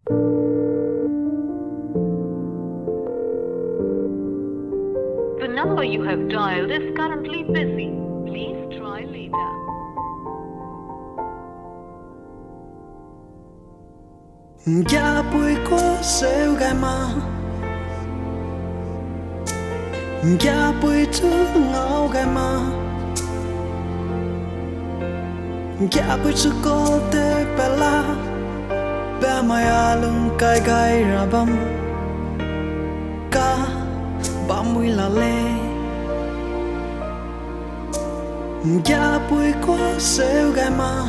The number you have dialed is currently busy. Please try later. Ya bụi có sêu gai mà ya bụi chú ngao gai mà ya bụi chú có te bela be mai alung kai gai rabam ka ba mui la le ya bụi có sêu gai mà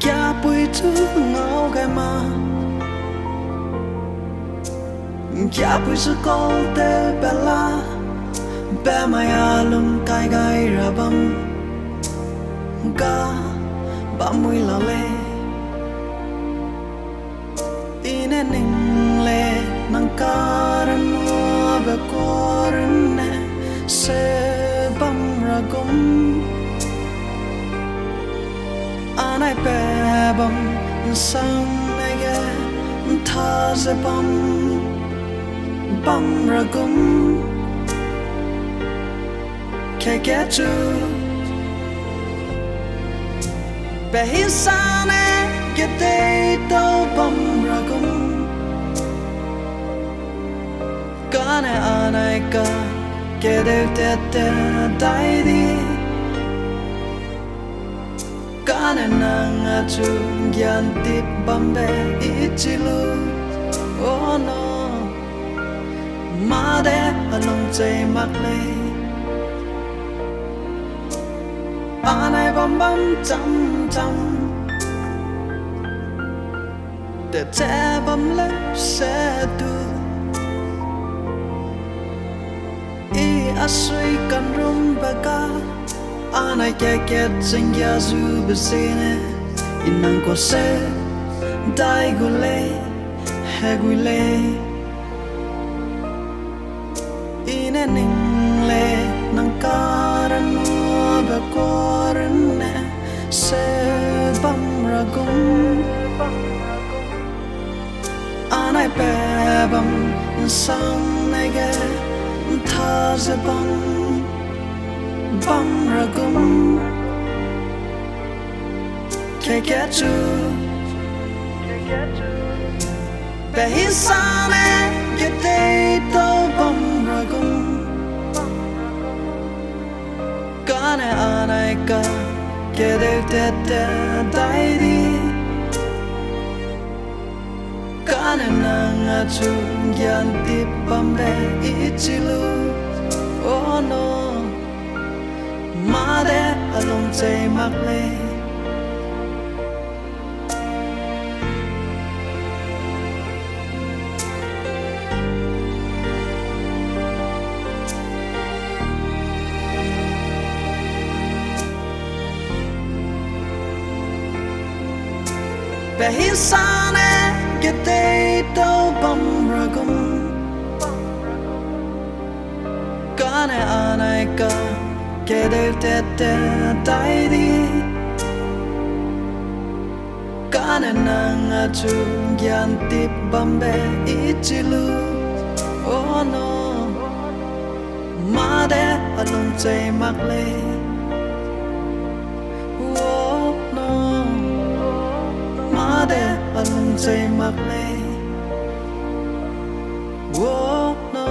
ya bụi chú ngao gai mà ya bụi chú có te bela be mai alung kai gai rabam ka ba mui la le ine ning le nang karan mo be koran ne se bam ragum anai pe bam sang nege tha se bam ragum ke get you be hisane get day to bam ragum kane anai ka get out te dai di kane nanga chu gyan tip bambe ichilu oh no ma de along chei mak le anai bam bam cham cham de te bam le se tu I asui kan rum baka anai ke sing ya zu besene inang ko se dai gule he gule ine ning le nang karan mo be koran ne se bam ragum anai pe bam sang nege tha se bam ragum ke get you be hisane get day to bam ragum kane anai ka get te dai di kane nanga chu gyan tip bambe ichilu oh no ma de along chei mak le be hisane get day to bam ragum kane anai ka get te dai di kane nanga chu gyan tip bambe ichilu oh no ma de along chei mak le oh no ma de along chei mak le oh no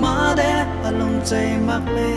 ma de along chei mak le